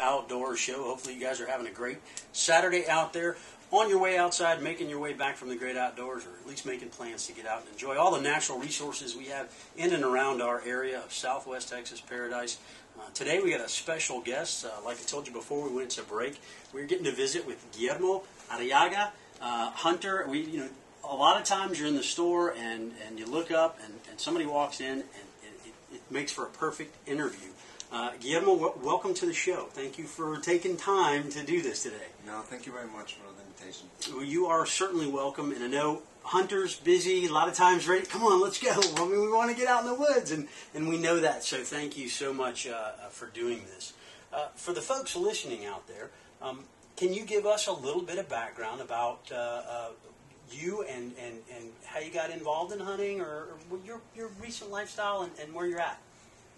Outdoors Show. Hopefully you guys are having a great Saturday out there, on your way outside, making your way back from the great outdoors, or at least making plans to get out and enjoy all the natural resources we have in and around our area of Southwest Texas Paradise. Today we got a special guest. Like I told you before we went to break, we're getting to visit with Guillermo Arriaga, hunter. A lot of times you're in the store and you look up and somebody walks in and it makes for a perfect interview. Guillermo, welcome to the show. Thank you for taking time to do this today. No, thank you very much for the invitation. Well, you are certainly welcome, and I know hunters busy, a lot of times ready. Come on, let's go. I mean, we want to get out in the woods, and we know that. So thank you so much for doing this. For the folks listening out there, can you give us a little bit of background about you and how you got involved in hunting, or your recent lifestyle and where you're at?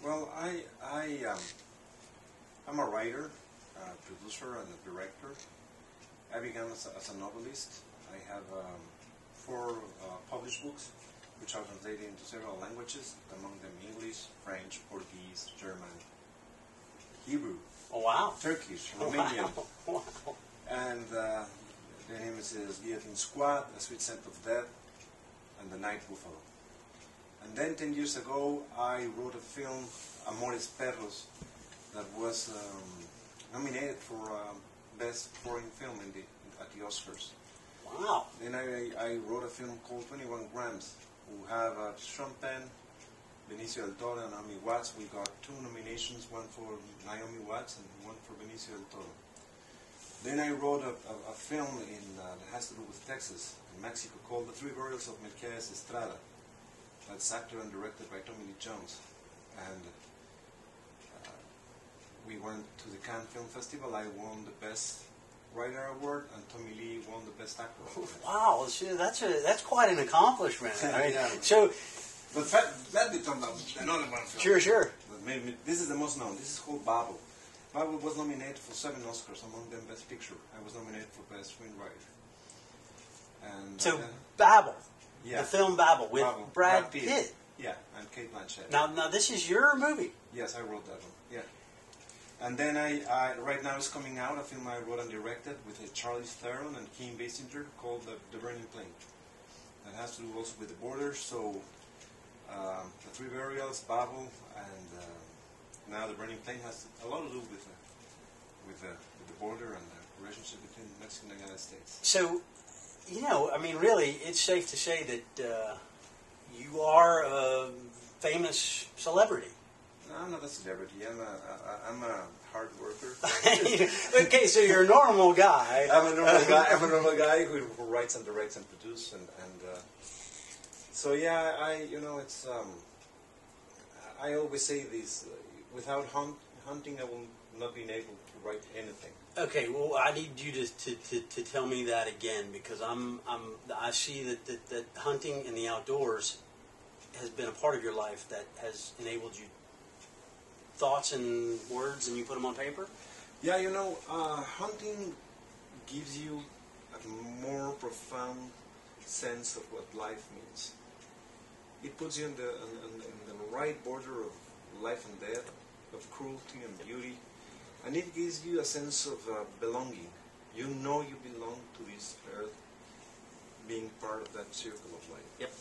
Well, I'm a writer, producer, and a director. I began as a novelist. I have 4 published books, which are translated into several languages, among them English, French, Portuguese, German, Hebrew, oh, wow. Turkish, Romanian. Wow. And the name is Guillotine Squad, A Sweet Scent of Death, and The Night Buffalo. And then 10 years ago, I wrote a film, Amores Perros, that was nominated for Best Foreign Film at the Oscars. Wow. Then I wrote a film called 21 Grams, who have Sean Penn, Benicio del Toro, and Naomi Watts. We got 2 nominations, one for Naomi Watts and one for Benicio del Toro. Then I wrote a film that has to do with Texas, in Mexico, called The Three Burials of Melquiades Estrada. That's acted and directed by Tommy Lee Jones. And we went to the Cannes Film Festival. I won the Best Writer Award, and Tommy Lee won the Best Actor Award. Wow, that's quite an accomplishment. Right? Yeah. So, but let me talk about another one film. Sure. But maybe this is the most known. This is called Babel. Babel was nominated for 7 Oscars, among them Best Picture. I was nominated for Best Screenwriter. And so Babel. Yeah. The film Babel with Babel. Brad Pitt. Yeah, and Kate Blanchett. Now this is your movie. Yes, I wrote that one. Yeah. And then right now it's coming out, a film I wrote and directed with Charlize Theron and Kim Basinger called The Burning Plain. That has to do also with the border. So The Three Burials, Babel, and now The Burning Plain has a lot to do with the border and the relationship between Mexico and the United States. So, really, it's safe to say that you are a famous celebrity. No, I'm not a celebrity. I'm a hard worker. Okay, so you're a normal guy. I'm a normal guy who writes and directs and produces and so yeah, it's I always say this: without hunting, I will not be able to write anything. Okay, well, I need you to tell me that again, because I see that hunting in the outdoors has been a part of your life that has enabled you thoughts and words, and you put them on paper. Yeah, hunting gives you a more profound sense of what life means. It puts you in the right border of life and death, of cruelty and beauty. And it gives you a sense of belonging. You know you belong to this earth, being part of that circle of life. Yep.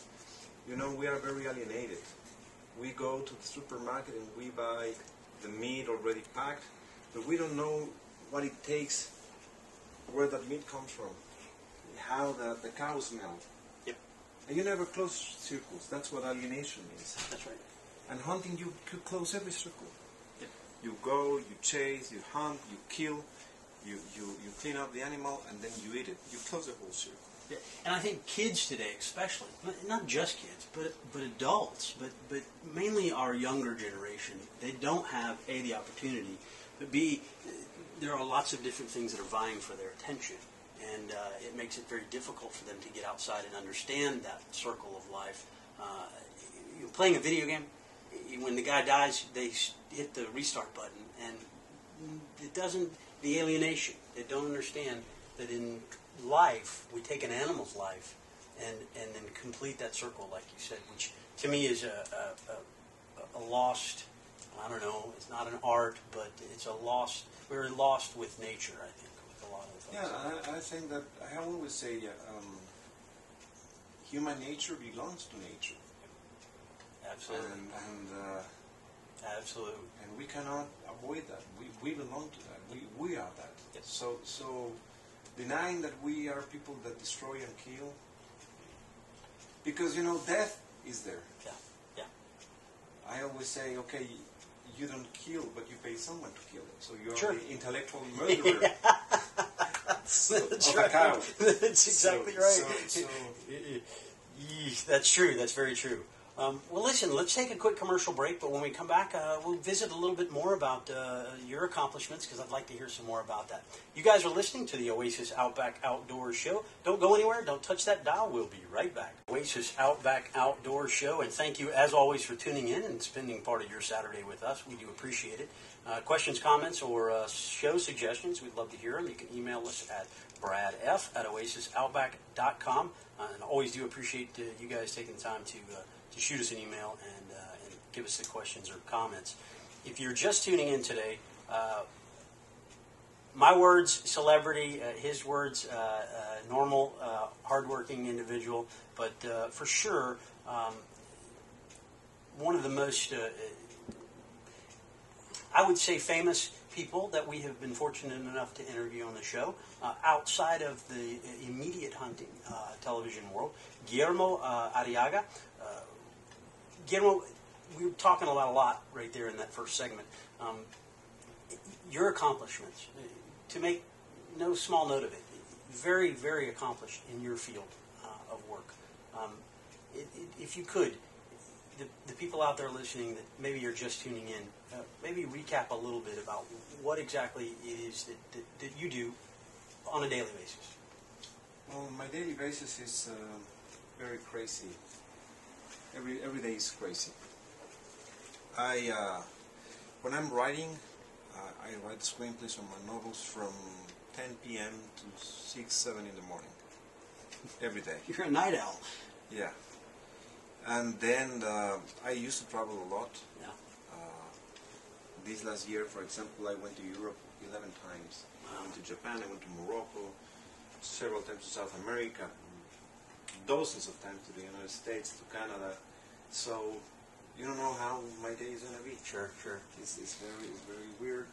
We are very alienated. We go to the supermarket and we buy the meat already packed, but we don't know what it takes, where that meat comes from, how the cows smell. Yep. And you never close circles. That's what alienation means. That's right. And hunting, you close every circle. Yep. You go, you chase, you hunt, you kill, you clean up the animal, and then you eat it. You close the whole circle. Yeah. And I think kids today, especially, not just kids, but adults, but mainly our younger generation, they don't have A, the opportunity, but B, there are lots of different things that are vying for their attention, and it makes it very difficult for them to get outside and understand that circle of life. Playing a video game, when the guy dies, they hit the restart button, and it doesn't, the alienation, they don't understand that in life, we take an animal's life and then complete that circle, like you said, which to me is a lost I don't know, it's not an art, but it's a lost. We're lost with nature, I think, with a lot of things. Yeah, I think that I always say human nature belongs to nature. Absolutely. Absolutely. And we cannot avoid that. We belong to that. We are that. Yes. So denying that we are people that destroy and kill, because death is there. Yeah. Yeah. I always say, okay, you don't kill, but you pay someone to kill it. So you're Sure. the intellectual murderer That's of right. a cow. That's exactly right. So That's true. That's very true. Well, listen, let's take a quick commercial break, but when we come back, we'll visit a little bit more about your accomplishments, because I'd like to hear some more about that. You guys are listening to the Oasis Outback Outdoors Show. Don't go anywhere. Don't touch that dial. We'll be right back. Oasis Outback Outdoors Show, and thank you, as always, for tuning in and spending part of your Saturday with us. We do appreciate it. Questions, comments, or show suggestions, we'd love to hear them. You can email us at bradf@oasisoutback.com. And always do appreciate you guys taking the time to shoot us an email and give us the questions or comments. If you're just tuning in today, my words, celebrity, his words, normal, hardworking individual, but for sure, one of the most, I would say, famous people that we have been fortunate enough to interview on the show, outside of the immediate hunting television world, Guillermo Arriaga. Guillermo, we were talking about a lot right there in that first segment. Your accomplishments, to make no small note of it, very, very accomplished in your field of work. If you could, the people out there listening that maybe you're just tuning in, maybe recap a little bit about what exactly it is that you do on a daily basis. well, my daily basis is very crazy. Every day is crazy. When I'm writing, I write screenplays on my novels from 10 p.m. to 6, 7 in the morning. Every day. You're a night owl. Yeah. And then I used to travel a lot. Yeah. This last year, for example, I went to Europe 11 times. I went to Japan, I went to Morocco, several times to South America, dozens of times to the United States, to Canada. So you don't know how my day is going to be. Sure. It's very weird,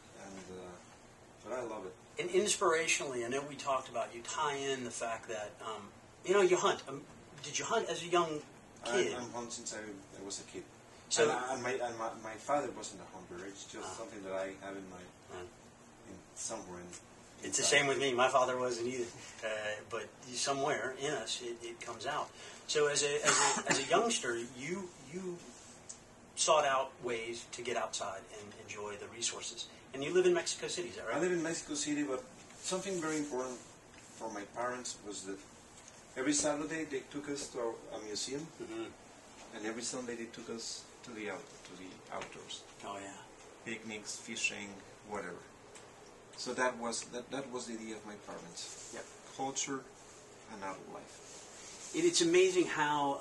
but I love it. And inspirationally, I know we talked about, you tie in the fact that, you hunt. Did you hunt as a young kid? I'm hunting since I was a kid. So, and my father wasn't a hunter. It's just something that I have in somewhere. It's the same with me. My father wasn't either, but somewhere in us it comes out. So as a youngster, you sought out ways to get outside and enjoy the resources. And you live in Mexico City, is that right? I live in Mexico City, but something very important for my parents was that every Saturday they took us to a museum, and every Sunday they took us to the outdoors. Oh yeah. Picnics, fishing, whatever. So that was the idea of my parents. Yep. Culture and outdoor life. It's amazing how